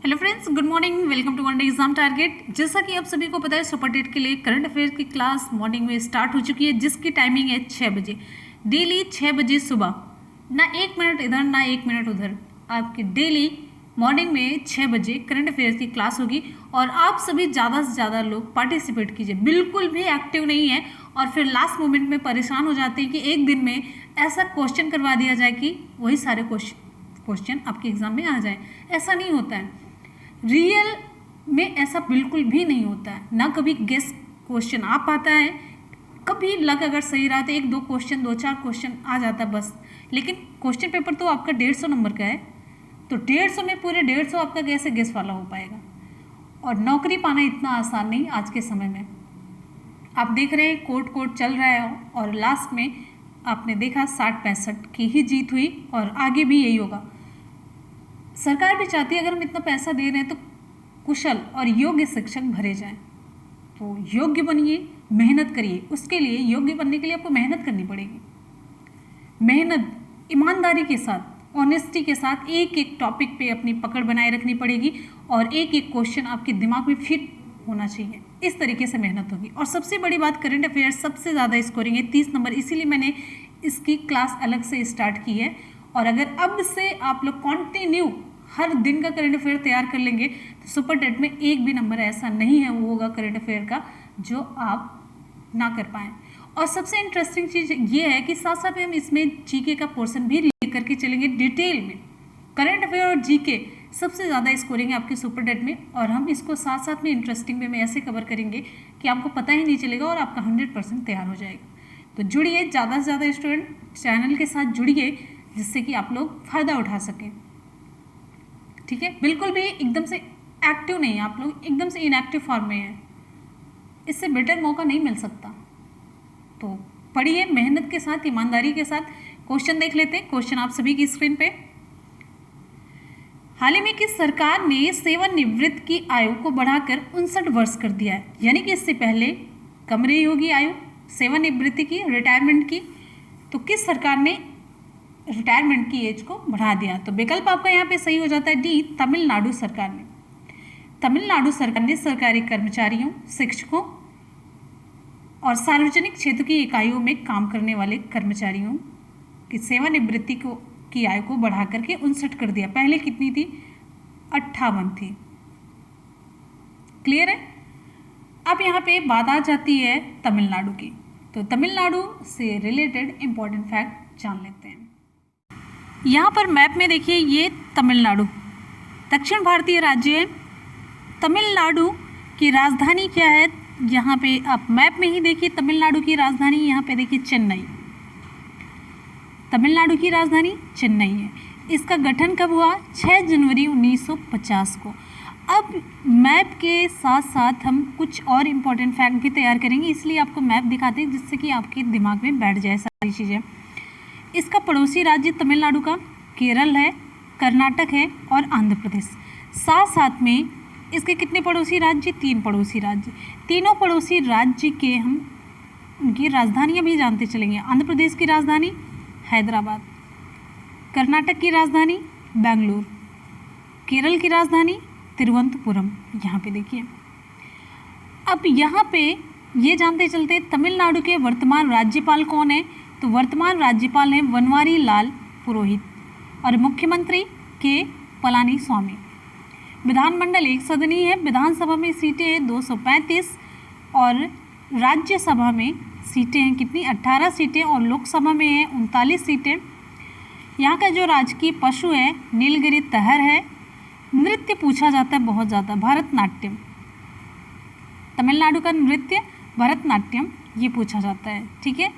Hello friends, good morning. Welcome to one day exam target. जैसा कि आप सभी को पता है, सुपर टेट के लिए करंट अफेयर की क्लास मॉर्निंग में स्टार्ट हो चुकी है, जिसकी टाइमिंग है 6 बजे। डेली 6 बजे सुबह, ना 1 मिनट इधर ना 1 मिनट उधर, आपकी डेली मॉर्निंग में 6 बजे करंट अफेयर की क्लास होगी। और आप सभी ज़्यादा से ज़्यादा लोग पार्टिसिपेट कीजिए। बिल्कुल भी एक्टिव नहीं है और फिर लास्ट मोमेंट में परेशान हो जाते हैं कि एक दिन में ऐसा क्वेश्चन करवा दिया जाए कि वही सारे क्वेश्चन आपके एग्जाम में आ जाए। ऐसा नहीं होता है, रियल में ऐसा बिल्कुल भी नहीं होता है। ना कभी गेस क्वेश्चन आ पाता है, कभी लक अगर सही रहा तो 1-2 क्वेश्चन, 2-4 क्वेश्चन आ जाता बस। लेकिन क्वेश्चन पेपर तो आपका 150 नंबर का है, तो 150 में पूरे 150 आपका कैसे गेस वाला हो पाएगा। और नौकरी पाना इतना आसान नहीं आज के समय में। आप देख रहे हैं कोर्ट चल रहा है और लास्ट में आपने देखा 60-65 की ही जीत हुई और आगे भी यही होगा। सरकार भी चाहती है अगर हम इतना पैसा दे रहे हैं तो कुशल और योग्य शिक्षक भरे जाएं। तो योग्य बनिए, मेहनत करिए। उसके लिए योग्य बनने के लिए आपको मेहनत करनी पड़ेगी। मेहनत, ईमानदारी के साथ, ऑनेस्टी के साथ एक एक टॉपिक पे अपनी पकड़ बनाए रखनी पड़ेगी और एक एक क्वेश्चन आपके दिमाग में फिट होना चाहिए। इस तरीके से मेहनत होगी। और सबसे बड़ी बात, करंट अफेयर सबसे ज़्यादा स्कोरिंग है 30 नंबर, इसीलिए मैंने इसकी क्लास अलग से स्टार्ट की है। और अगर अब से आप लोग कंटिन्यू हर दिन का करंट अफेयर तैयार कर लेंगे तो सुपर टेट में एक भी नंबर ऐसा नहीं है वो होगा करंट अफेयर का जो आप ना कर पाएँ। और सबसे इंटरेस्टिंग चीज़ ये है कि साथ साथ में हम इसमें जीके का पोर्शन भी लेकर के चलेंगे डिटेल में। करंट अफेयर और जीके सबसे ज़्यादा स्कोरिंग है आपके सुपर टेट में, और हम इसको साथ साथ में इंटरेस्टिंग वे में ऐसे कवर करेंगे कि आपको पता ही नहीं चलेगा और आपका 100% तैयार हो जाएगा। तो जुड़िए, ज़्यादा से ज़्यादा स्टूडेंट चैनल के साथ जुड़िए, जिससे कि आप लोग फ़ायदा उठा सकें। ठीक है, बिल्कुल भी एकदम से एक्टिव नहीं है आप लोग, एकदम से इनएक्टिव फॉर्म में है। इससे बेटर मौका नहीं मिल सकता। तो पढ़िए मेहनत के साथ, ईमानदारी के साथ। क्वेश्चन देख लेते हैं। क्वेश्चन आप सभी की स्क्रीन पे। हाल ही में किस सरकार ने सेवानिवृत्त की आयु को बढ़ाकर 59 वर्ष कर दिया है? यानी कि इससे पहले कम रही होगी आयु सेवानिवृत्ति की, रिटायरमेंट की। तो किस सरकार ने रिटायरमेंट की एज को बढ़ा दिया? तो विकल्प आपका यहाँ पे सही हो जाता है डी, तमिलनाडु सरकार ने। तमिलनाडु सरकार ने सरकारी कर्मचारियों, शिक्षकों और सार्वजनिक क्षेत्र की इकाइयों में काम करने वाले कर्मचारियों की सेवानिवृत्ति की आयु को बढ़ा करके 59 कर दिया। पहले कितनी थी? 58 थी। क्लियर है? अब यहाँ पे बात आ जाती है तमिलनाडु की। तो तमिलनाडु से रिलेटेड इंपॉर्टेंट फैक्ट जान लेते हैं। यहाँ पर मैप में देखिए, ये तमिलनाडु दक्षिण भारतीय राज्य है। तमिलनाडु की राजधानी क्या है? यहाँ पे आप मैप में ही देखिए, तमिलनाडु की राजधानी यहाँ पे देखिए चेन्नई। तमिलनाडु की राजधानी चेन्नई है। इसका गठन कब हुआ? 6 जनवरी 1950 को। अब मैप के साथ साथ हम कुछ और इम्पोर्टेंट फैक्ट भी तैयार करेंगे, इसलिए आपको मैप दिखाते हैं जिससे कि आपके दिमाग में बैठ जाए सारी चीज़ें। इसका पड़ोसी राज्य तमिलनाडु का केरल है, कर्नाटक है और आंध्र प्रदेश। साथ साथ में इसके कितने पड़ोसी राज्य? 3 पड़ोसी राज्य। तीनों पड़ोसी राज्य के हम उनकी राजधानियां भी जानते चलेंगे। आंध्र प्रदेश की राजधानी हैदराबाद, कर्नाटक की राजधानी बेंगलुरु, केरल की राजधानी तिरुवनंतपुरम। यहाँ पे देखिए, अब यहाँ पे ये जानते चलते तमिलनाडु के वर्तमान राज्यपाल कौन है? तो वर्तमान राज्यपाल हैं बनवारी लाल पुरोहित और मुख्यमंत्री के पलानी स्वामी। विधानमंडल एक सदनी है। विधानसभा में सीटें हैं 235 और राज्यसभा में सीटें हैं कितनी? 18 सीटें और लोकसभा में हैं 39 सीटें। यहाँ का जो राजकीय पशु है नीलगिरी तहर है। नृत्य पूछा जाता है बहुत ज़्यादा, भरतनाट्यम। तमिलनाडु का नृत्य भरतनाट्यम ये पूछा जाता है। ठीक है।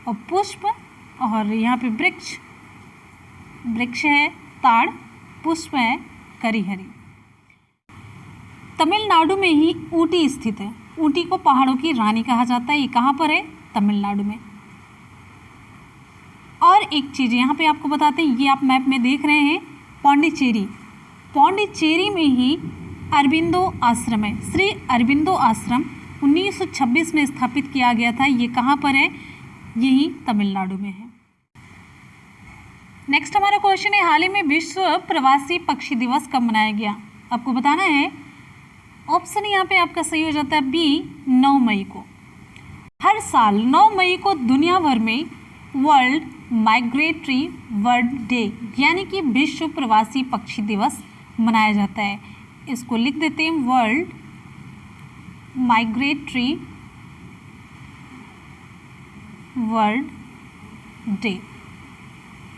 और पुष्प, और यहाँ पे वृक्ष है ताड़, पुष्प है करिहरी। तमिलनाडु में ही ऊटी स्थित है। ऊटी को पहाड़ों की रानी कहा जाता है। ये कहाँ पर है? तमिलनाडु में। और एक चीज़ यहाँ पे आपको बताते हैं, ये आप मैप में देख रहे हैं पौंडीचेरी। पौंडीचेरी में ही अरबिंदो आश्रम है। श्री अरबिंदो आश्रम 1926 में स्थापित किया गया था। ये कहाँ पर है? यही तमिलनाडु में है। नेक्स्ट हमारा क्वेश्चन है, हाल ही में विश्व प्रवासी पक्षी दिवस कब मनाया गया? आपको बताना है। ऑप्शन यहाँ पे आपका सही हो जाता है बी, 9 मई को। हर साल 9 मई को दुनिया भर में वर्ल्ड माइग्रेटरी बर्ड डे यानी कि विश्व प्रवासी पक्षी दिवस मनाया जाता है। इसको लिख देते हैं, वर्ल्ड माइग्रेटरी बर्ड डे,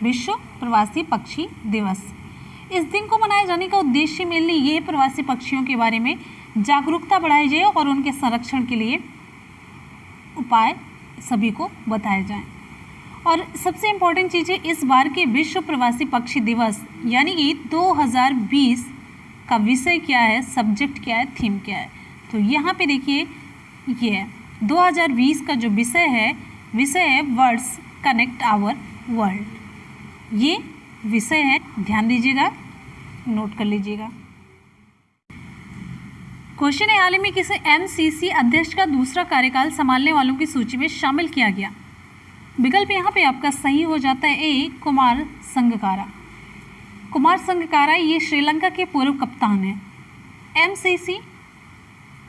विश्व प्रवासी पक्षी दिवस। इस दिन को मनाए जाने का उद्देश्य मेनली ये प्रवासी पक्षियों के बारे में जागरूकता बढ़ाई जाए और उनके संरक्षण के लिए उपाय सभी को बताए जाएं। और सबसे इम्पोर्टेंट चीज़ है, इस बार के विश्व प्रवासी पक्षी दिवस यानी कि 2020 का विषय क्या है, सब्जेक्ट क्या है, थीम क्या है। तो यहाँ पे देखिए ये है 2020 का जो विषय है बर्ड्स कनेक्ट आवर वर्ल्ड। ये विषय है, ध्यान दीजिएगा, नोट कर लीजिएगा। क्वेश्चन है, हाल ही में किसे एमसीसी अध्यक्ष का दूसरा कार्यकाल संभालने वालों की सूची में शामिल किया गया। विकल्प यहाँ पे आपका सही हो जाता है ए, कुमार संगकारा। कुमार संगकारा ये श्रीलंका के पूर्व कप्तान हैं। एमसीसी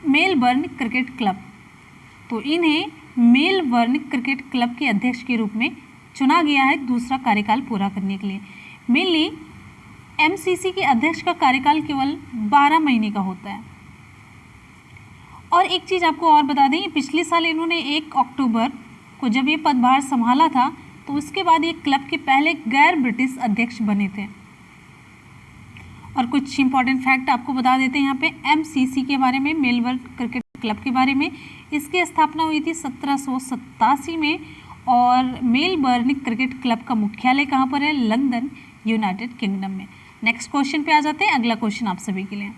मेलबर्न क्रिकेट क्लब, तो इन्हें मेलबर्न क्रिकेट क्लब के अध्यक्ष के रूप में चुना गया है दूसरा कार्यकाल पूरा करने के लिए। मेनली एमसीसी के अध्यक्ष का कार्यकाल केवल 12 महीने का होता है। और एक चीज़ आपको और बता दें, पिछले साल इन्होंने 1 अक्टूबर को जब ये पदभार संभाला था तो उसके बाद ये क्लब के पहले गैर ब्रिटिश अध्यक्ष बने थे। और कुछ इंपॉर्टेंट फैक्ट आपको बता देते हैं यहाँ पे एमसीसी के बारे में, मेलबर्न क्रिकेट क्लब के बारे में। इसकी स्थापना हुई थी 1787 में और मेलबर्न क्रिकेट क्लब का मुख्यालय कहाँ पर है, लंदन, यूनाइटेड किंगडम में। नेक्स्ट क्वेश्चन पे आ जाते हैं। अगला क्वेश्चन आप सभी के लिए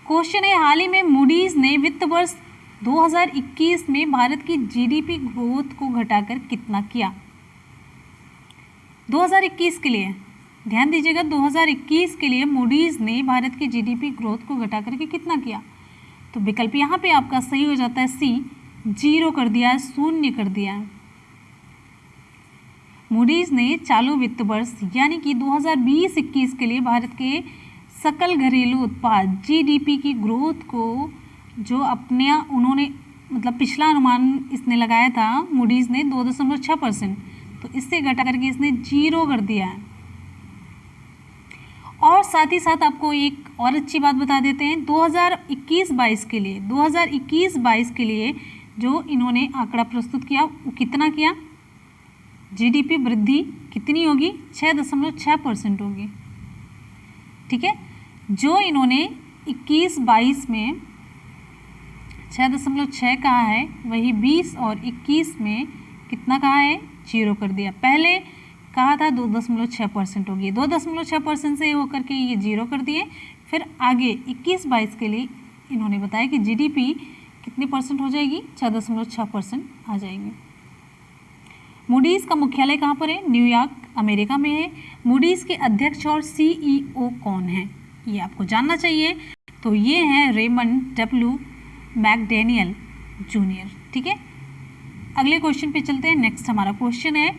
क्वेश्चन है, हाल ही में मूडीज ने वित्त वर्ष 2021 में भारत की जीडीपी ग्रोथ को घटाकर कितना किया। 2021 के लिए ध्यान दीजिएगा, 2021 के लिए मूडीज ने भारत की जीडीपी ग्रोथ को घटा करके कितना किया। तो विकल्प यहाँ पे आपका सही हो जाता है सी, 0 कर दिया है, 0 कर दिया है। मूडीज ने चालू वित्त वर्ष यानी कि 2020-21 के लिए भारत के सकल घरेलू उत्पाद जीडीपी की ग्रोथ को जो अपने उन्होंने मतलब पिछला अनुमान इसने लगाया था मूडीज ने 2.6%, तो इससे घटा करके इसने 0 कर दिया है। और साथ ही साथ आपको एक और अच्छी बात बता देते हैं, 2021-22 के लिए जो इन्होंने आंकड़ा प्रस्तुत किया वो कितना किया, जीडीपी वृद्धि कितनी होगी, 6.6% होगी। ठीक है, जो इन्होंने 21-22 में 6.6 कहा है वही 20 और 21 में कितना कहा है, 0 कर दिया। पहले कहा था 2.6% होगी, 2.6% से होकर के ये 0 कर दिए। फिर आगे 21-22 के लिए इन्होंने बताया कि जीडीपी कितनी परसेंट हो जाएगी, 6.6% आ जाएगी। मूडीज़ का मुख्यालय कहाँ पर है, न्यूयॉर्क, अमेरिका में है। मूडीज़ के अध्यक्ष और सीईओ कौन है ये आपको जानना चाहिए। तो ये हैं रेमंड डब्ल्यू मैकडैनियल जूनियर। ठीक है, अगले क्वेश्चन पे चलते हैं। नेक्स्ट हमारा क्वेश्चन है,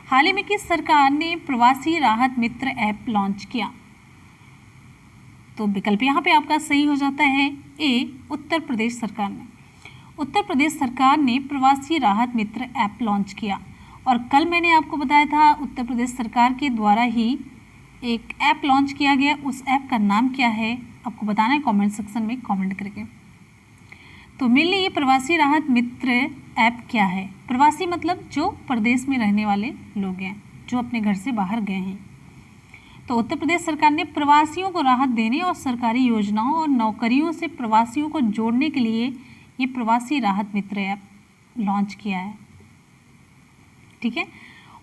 हाल ही में किस सरकार ने प्रवासी राहत मित्र ऐप लॉन्च किया। तो विकल्प यहाँ पे आपका सही हो जाता है ए, उत्तर प्रदेश सरकार ने। उत्तर प्रदेश सरकार ने प्रवासी राहत मित्र ऐप लॉन्च किया। और कल मैंने आपको बताया था उत्तर प्रदेश सरकार के द्वारा ही एक ऐप लॉन्च किया गया। उस ऐप का नाम क्या है आपको बताना है, कमेंट सेक्शन में कमेंट करके। तो मेनली ये प्रवासी राहत मित्र ऐप क्या है, प्रवासी मतलब जो प्रदेश में रहने वाले लोग हैं, जो अपने घर से बाहर गए हैं। तो उत्तर प्रदेश सरकार ने प्रवासियों को राहत देने और सरकारी योजनाओं और नौकरियों से प्रवासियों को जोड़ने के लिए ये प्रवासी राहत मित्र ऐप लॉन्च किया है। ठीक है,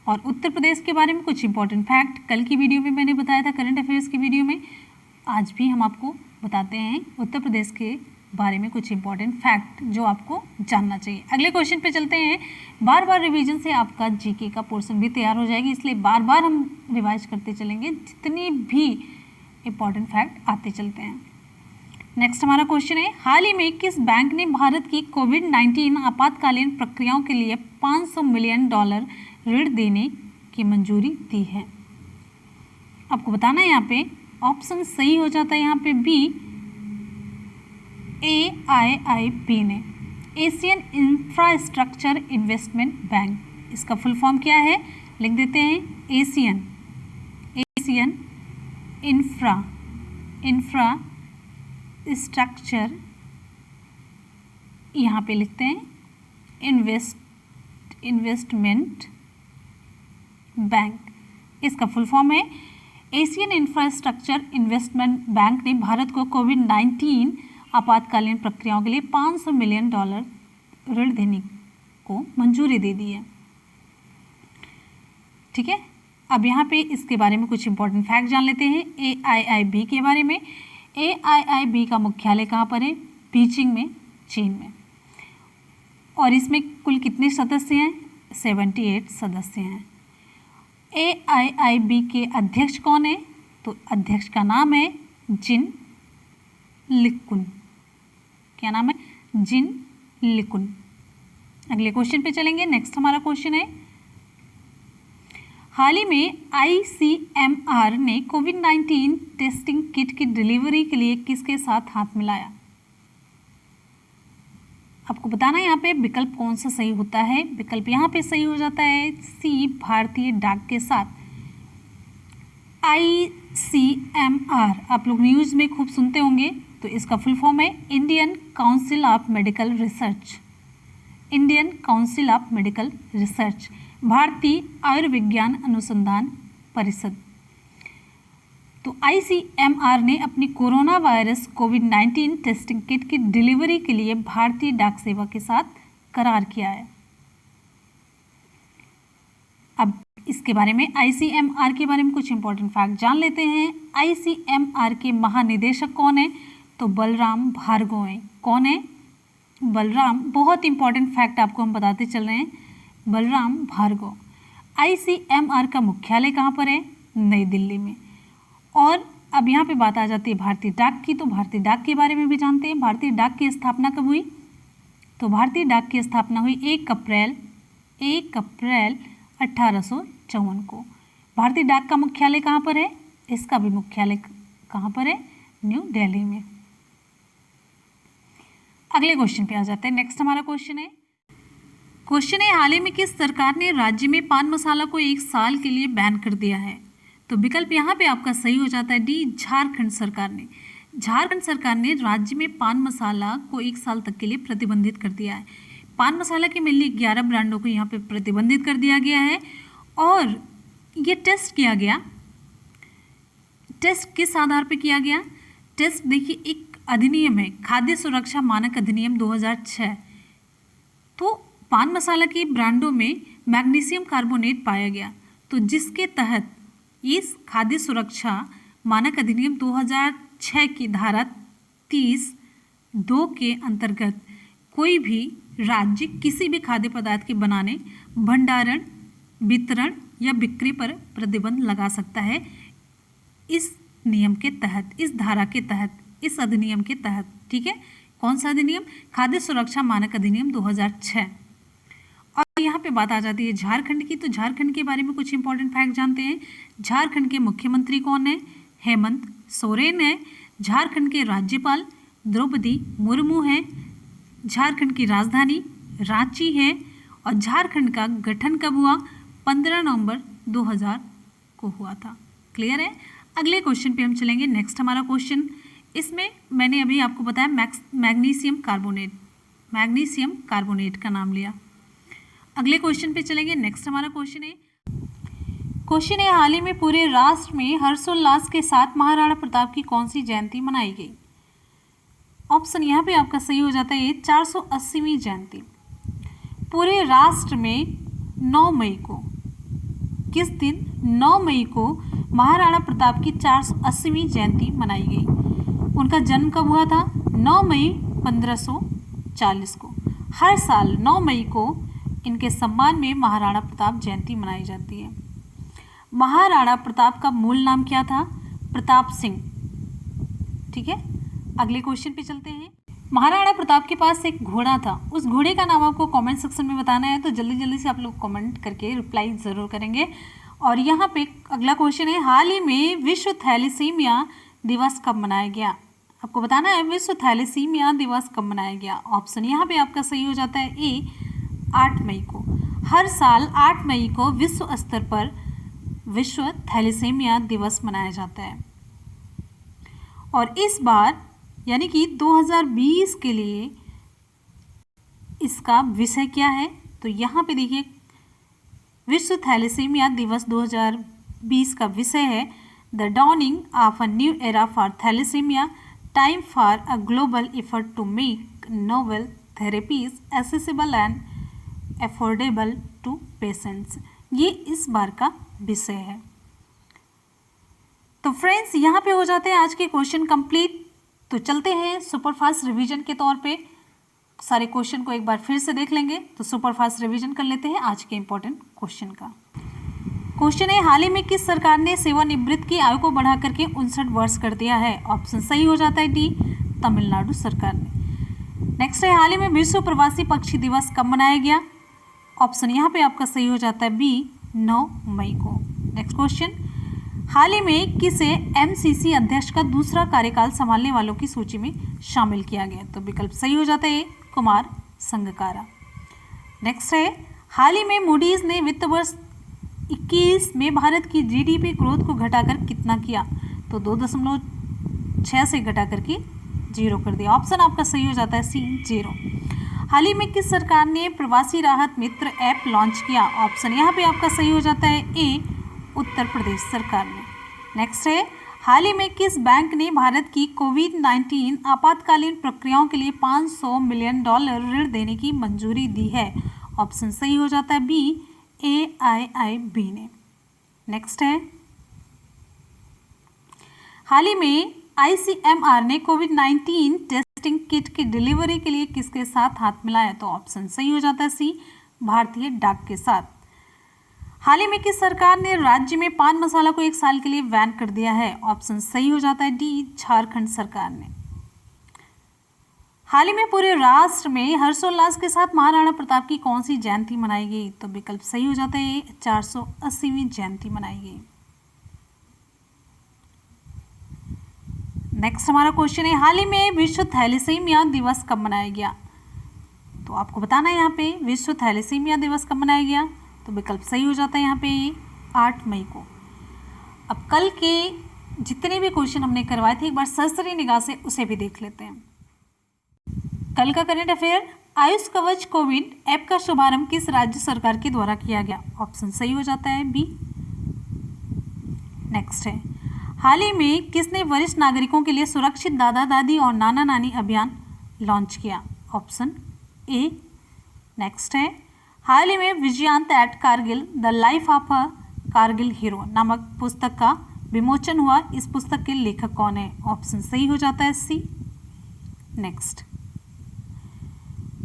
और उत्तर प्रदेश के बारे में कुछ इंपॉर्टेंट फैक्ट कल की वीडियो में मैंने बताया था, करंट अफेयर्स की वीडियो में। आज भी हम आपको बताते हैं उत्तर प्रदेश के बारे में कुछ इंपॉर्टेंट फैक्ट जो आपको जानना चाहिए। अगले क्वेश्चन पे चलते हैं। बार बार रिवीजन से आपका जीके का पोर्शन भी तैयार हो जाएगी, इसलिए बार बार हम रिवाइज करते चलेंगे, जितनी भी इंपॉर्टेंट फैक्ट आते चलते हैं। नेक्स्ट हमारा क्वेश्चन है, हाल ही में किस बैंक ने भारत की कोविड-19 आपातकालीन प्रक्रियाओं के लिए $500 मिलियन ऋण देने की मंजूरी दी है। आपको बताना है यहाँ पे ऑप्शन सही हो जाता है यहाँ पे बी, AIIB ने, एशियन इंफ्रास्ट्रक्चर इन्वेस्टमेंट बैंक। इसका फुल फॉर्म क्या है, लिख देते हैं, एशियन इंफ्रास्ट्रक्चर, यहाँ पे लिखते हैं इन्वेस्टमेंट बैंक। इसका फुल फॉर्म है एशियन इंफ्रास्ट्रक्चर इन्वेस्टमेंट बैंक ने भारत को कोविड-19 आपातकालीन प्रक्रियाओं के लिए $500 मिलियन ऋण देने को मंजूरी दे दी है। ठीक है, अब यहाँ पे इसके बारे में कुछ इंपॉर्टेंट फैक्ट जान लेते हैं AIIB के बारे में। AIIB का मुख्यालय कहाँ पर है, बीजिंग में, चीन में। और इसमें कुल कितने सदस्य हैं, 78 सदस्य हैं। AIIB के अध्यक्ष कौन है, तो अध्यक्ष का नाम है जिन लिकुन। क्या नाम है, जिन लिकुन। अगले क्वेश्चन पे चलेंगे। नेक्स्ट हमारा क्वेश्चन है, हाल ही में ICMR ने कोविड-19 टेस्टिंग किट की डिलीवरी के लिए किसके साथ हाथ मिलाया। आपको बताना है यहाँ पे विकल्प कौन सा सही होता है। विकल्प यहाँ पे सही हो जाता है सी, भारतीय डाक के साथ। ICMR आप लोग न्यूज़ में खूब सुनते होंगे, तो इसका फुल फॉर्म है Indian council of medical research. Indian council of medical research, Bharatiya Ayurvigyan अनुसंधान परिषद। तो ICMR ने अपनी कोरोना वायरस कोविड-19 टेस्टिंग किट की डिलीवरी के लिए भारतीय डाक सेवा के साथ करार किया है। अब इसके बारे में ICMR के बारे में कुछ इंपॉर्टेंट फैक्ट जान लेते हैं। ICMR के महानिदेशक कौन है, तो बलराम भार्गव हैं। कौन है, बलराम। बहुत इंपॉर्टेंट फैक्ट आपको हम बताते चल रहे हैं, बलराम भार्गव। ICMR का मुख्यालय कहाँ पर है, नई दिल्ली में। और अब यहाँ पे बात आ जाती है भारतीय डाक की, तो भारतीय डाक के बारे में भी जानते हैं। भारतीय डाक की स्थापना कब हुई, तो भारतीय डाक की स्थापना हुई 1 अप्रैल 1854 को। भारतीय डाक का मुख्यालय कहाँ पर है, इसका भी मुख्यालय कहाँ पर है, न्यू दिल्ली में। अगले क्वेश्चन पे आ जाते हैं। नेक्स्ट हमारा क्वेश्चन है, हाल ही में किस सरकार ने राज्य में पान मसाला को 1 साल के लिए बैन कर दिया है। तो विकल्प यहाँ पे आपका सही हो जाता है डी, झारखंड सरकार ने। झारखंड सरकार ने राज्य में पान मसाला को 1 साल तक के लिए प्रतिबंधित कर दिया है। पान मसाला के मिलने 11 ब्रांडों को यहाँ पे प्रतिबंधित कर दिया गया है। और ये टेस्ट किया गया, टेस्ट किस आधार पे किया गया, टेस्ट देखिए एक अधिनियम है, खाद्य सुरक्षा मानक अधिनियम 2006। तो पान मसाला के ब्रांडों में मैग्नीशियम कार्बोनेट पाया गया, तो जिसके तहत इस खाद्य सुरक्षा मानक अधिनियम 2006 की धारा 30(2) के अंतर्गत कोई भी राज्य किसी भी खाद्य पदार्थ के बनाने, भंडारण, वितरण या बिक्री पर प्रतिबंध लगा सकता है इस नियम के तहत, इस धारा के तहत, इस अधिनियम के तहत। ठीक है, कौन सा अधिनियम, खाद्य सुरक्षा मानक अधिनियम 2006। और यहाँ पे बात आ जाती है झारखंड की, तो झारखंड के बारे में कुछ इंपॉर्टेंट फैक्ट जानते हैं। झारखंड के मुख्यमंत्री कौन है, हेमंत सोरेन है। झारखंड के राज्यपाल द्रौपदी मुर्मू हैं। झारखंड की राजधानी रांची है। और झारखंड का गठन कब हुआ, 15 नवंबर 2000 को हुआ था। क्लियर है। अगले क्वेश्चन पे हम चलेंगे। नेक्स्ट हमारा क्वेश्चन, इसमें मैंने अभी आपको बताया मैग्नीशियम कार्बोनेट का नाम लिया। अगले क्वेश्चन पे चलेंगे। नेक्स्ट हमारा क्वेश्चन है, हाल ही में पूरे राष्ट्र में हर्षोल्लास के साथ महाराणा प्रताप की कौन सी जयंती मनाई गई। ऑप्शन यहाँ पे आपका सही हो जाता है 480वीं जयंती। पूरे राष्ट्र में 9 मई को, किस दिन, 9 मई को महाराणा प्रताप की 480वीं जयंती मनाई गई। उनका जन्म कब हुआ था, 9 मई 1540 को। हर साल 9 मई को इनके सम्मान में महाराणा प्रताप जयंती मनाई जाती है। महाराणा प्रताप का मूल नाम क्या था, प्रताप सिंह। ठीक है, अगले क्वेश्चन पे चलते हैं। महाराणा प्रताप के पास एक घोड़ा था, उस घोड़े का नाम आपको कमेंट सेक्शन में बताना है, तो जल्दी जल्दी से आप लोग कमेंट करके रिप्लाई ज़रूर करेंगे। और यहाँ पे अगला क्वेश्चन है, हाल ही में विश्व थैलेसीमिया दिवस कब मनाया गया? आपको बताना है विश्व थैलेसीमिया दिवस कब मनाया गया। ऑप्शन यहाँ पे आपका सही हो जाता है ए, 8 मई को। हर साल 8 मई को विश्व स्तर पर विश्व थैलेसीमिया दिवस मनाया जाता है। और इस बार यानी कि 2020 के लिए इसका विषय क्या है? तो यहाँ पे देखिए, विश्व थैलेसीमिया दिवस 2020 का विषय है the dawning of a new era for thalassaemia, time for a global effort to make novel therapies accessible and affordable to patients. ये इस बार का विषय है। तो फ्रेंड्स, यहाँ पे हो जाते हैं आज के क्वेश्चन कंप्लीट। तो चलते हैं सुपरफास्ट रिवीजन के तौर पे, सारे क्वेश्चन को एक बार फिर से देख लेंगे। तो सुपरफास्ट रिवीजन कर लेते हैं आज के इंपॉर्टेंट क्वेश्चन का। क्वेश्चन है, हाल ही में किस सरकार ने सेवानिवृत्त की आयु को बढ़ा करके 59 वर्ष कर दिया है? ऑप्शन सही हो जाता है डी, तमिलनाडु सरकार ने। नेक्स्ट है, हाल ही में विश्व प्रवासी पक्षी दिवस कब मनाया गया? ऑप्शन यहाँ पे आपका सही हो जाता है बी, 9 मई को। नेक्स्ट क्वेश्चन, हाल ही में किसे एमसीसी अध्यक्ष का दूसरा कार्यकाल संभालने वालों की सूची में शामिल किया गया? तो विकल्प सही हो जाता है कुमार संगकारा। नेक्स्ट है, हाल ही में मूडीज ने वित्त वर्ष 21 में भारत की जीडीपी ग्रोथ को घटाकर कितना किया? तो 2.6 से घटा करके 0 कर दिया। ऑप्शन आपका सही हो जाता है सी, 0। हाल ही में किस सरकार ने प्रवासी राहत मित्र ऐप लॉन्च किया? ऑप्शन यहाँ पे आपका सही हो जाता है ए, उत्तर प्रदेश सरकार ने। नेक्स्ट है, हाल ही में किस बैंक ने भारत की कोविड-19 आपातकालीन प्रक्रियाओं के लिए $500 मिलियन ऋण देने की मंजूरी दी है? ऑप्शन सही हो जाता है बी, AIIB ने। नेक्स्ट है, हाल ही में ICMR ने कोविड-19 टेस्टिंग किट की डिलीवरी के लिए किसके साथ हाथ मिलाया? तो ऑप्शन सही हो जाता है सी, भारतीय डाक के साथ। हाल ही में किस सरकार ने राज्य में पान मसाला को 1 साल के लिए बैन कर दिया है? ऑप्शन सही हो जाता है डी, झारखंड सरकार ने। हाल ही में पूरे राष्ट्र में हर्षोल्लास के साथ महाराणा प्रताप की कौन सी जयंती मनाई गई? तो विकल्प सही हो जाता है 480वीं जयंती मनाई गई। नेक्स्ट हमारा क्वेश्चन है, हाल ही में विश्व थैलेसीमिया दिवस कब मनाया गया? तो आपको बताना है यहाँ पे विश्व थैलेसीमिया दिवस कब मनाया गया? तो विकल्प सही हो जाता है यहाँ पे 8 मई को। अब कल के जितने भी क्वेश्चन हमने करवाए थे एक बार सरसरी निगाह से उसे भी देख लेते हैं। कल का करंट अफेयर, आयुष कवच कोविड ऐप का शुभारंभ किस राज्य सरकार के द्वारा किया गया? ऑप्शन सही हो जाता है बी। नेक्स्ट है, हाल ही में किसने वरिष्ठ नागरिकों के लिए सुरक्षित दादा दादी और नाना नानी अभियान लॉन्च किया? Option A. नेक्स्ट है, हाल ही में Vijyant at Kargil the life of a Kargil hero नामक पुस्तक का विमोचन हुआ। इस पुस्तक के लेखक कौन है? ऑप्शन सही हो जाता है सी। नेक्स्ट,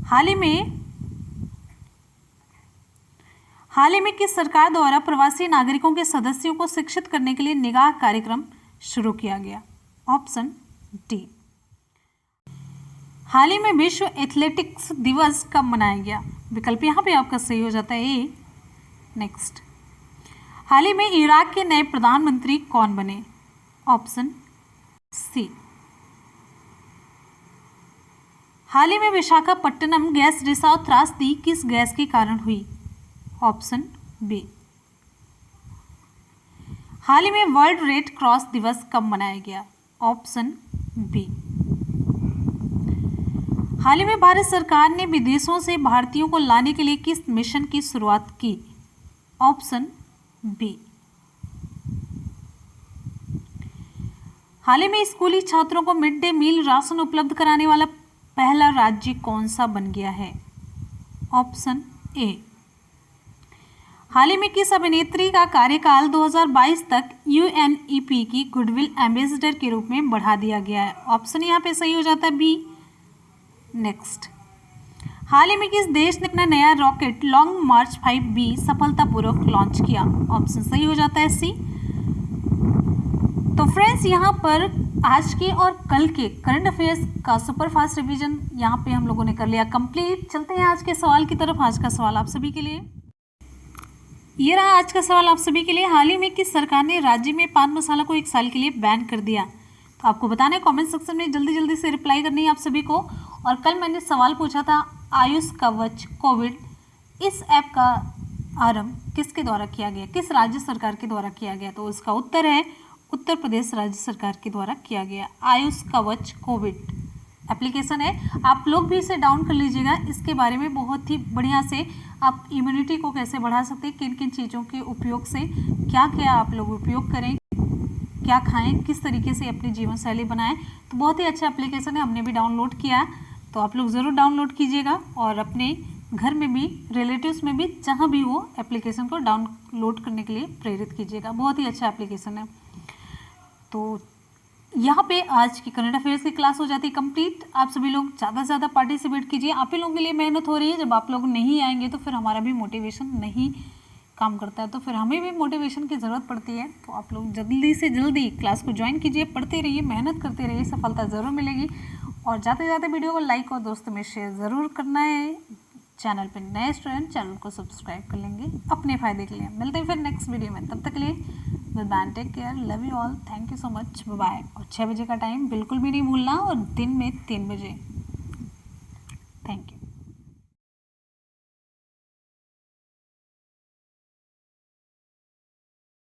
हाल ही में किस सरकार द्वारा प्रवासी नागरिकों के सदस्यों को शिक्षित करने के लिए निगाह कार्यक्रम शुरू किया गया? Option D. हाल ही में विश्व एथलेटिक्स दिवस कब मनाया गया? विकल्प यहाँ पे आपका सही हो जाता है ए। नेक्स्ट, हाल ही में इराक के नए प्रधानमंत्री कौन बने? Option C. हाल ही में विशाखापट्टनम गैस रिसाव त्रासदी किस गैस के कारण हुई? Option B. हाल ही में वर्ल्ड रेड क्रॉस दिवस कब मनाया गया? Option B. हाल ही में भारत सरकार ने विदेशों से भारतीयों को लाने के लिए किस मिशन की शुरुआत की? Option B. हाल ही में स्कूली छात्रों को मिड डे मील राशन उपलब्ध कराने वाला पहला राज्य कौन सा बन गया है? Option A. हाल ही में किस अभिनेत्री का कार्यकाल 2022 तक UNEP की गुडविल एम्बेसडर के रूप में बढ़ा दिया गया है? ऑप्शन यहाँ पे सही हो जाता है बी। नेक्स्ट, हाल ही में किस देश ने अपना नया रॉकेट लॉन्ग मार्च 5B सफलतापूर्वक लॉन्च किया? ऑप्शन सही हो जाता है सी। तो फ्रेंड्स, यहाँ पर आज के और कल के करंट अफेयर्स का सुपरफास्ट रिवीजन यहाँ पे हम लोगों ने कर लिया कंप्लीट। चलते हैं आज के सवाल की तरफ। आज का सवाल आप सभी के लिए, ये रहा आज का सवाल आप सभी के लिए। हाल ही में किस सरकार ने राज्य में पान मसाला को 1 साल के लिए बैन कर दिया? तो आपको बताना है, कमेंट सेक्शन में जल्दी जल्दी से रिप्लाई करनी है आप सभी को। और कल मैंने सवाल पूछा था आयुष कवच कोविड, इस ऐप का आरंभ किसके द्वारा किया गया, किस राज्य सरकार के द्वारा किया गया? तो इसका उत्तर है उत्तर प्रदेश राज्य सरकार के द्वारा किया गया। आयुष कवच कोविड एप्लीकेशन है, आप लोग भी इसे डाउन कर लीजिएगा। इसके बारे में बहुत ही बढ़िया से आप इम्यूनिटी को कैसे बढ़ा सकते हैं, किन किन चीज़ों के उपयोग से, क्या क्या आप लोग उपयोग करें, क्या खाएं, किस तरीके से अपनी जीवन शैली बनाएं। तो बहुत ही अच्छा एप्लीकेशन है, हमने भी डाउनलोड किया है, तो आप लोग ज़रूर डाउनलोड कीजिएगा और अपने घर में भी, रिलेटिव्स में भी, जहाँ भी हो एप्लीकेशन को डाउनलोड करने के लिए प्रेरित कीजिएगा। बहुत ही अच्छा एप्लीकेशन है। तो यहाँ पे आज की करंट अफेयर्स की क्लास हो जाती है कंप्लीट। आप सभी लोग ज़्यादा से ज़्यादा पार्टिसिपेट कीजिए, आप ही लोगों के लिए मेहनत हो रही है। जब आप लोग नहीं आएंगे तो फिर हमारा भी मोटिवेशन नहीं काम करता है, तो फिर हमें भी मोटिवेशन की ज़रूरत पड़ती है। तो आप लोग जल्दी से जल्दी क्लास को ज्वाइन कीजिए, पढ़ते रहिए, मेहनत करते रहिए, सफलता ज़रूर मिलेगी। और जाते जाते वीडियो को लाइक और दोस्तों में शेयर ज़रूर करना है। चैनल पर नए स्टूडेंट चैनल को सब्सक्राइब कर लेंगे अपने फ़ायदे के लिए। मिलते हैं फिर नेक्स्ट वीडियो में, तब तक के लिए goodbye, take care, love you all, thank you so much, bye. और 6 बजे का टाइम बिल्कुल भी नहीं भूलना, और दिन में 3 बजे। Thank you.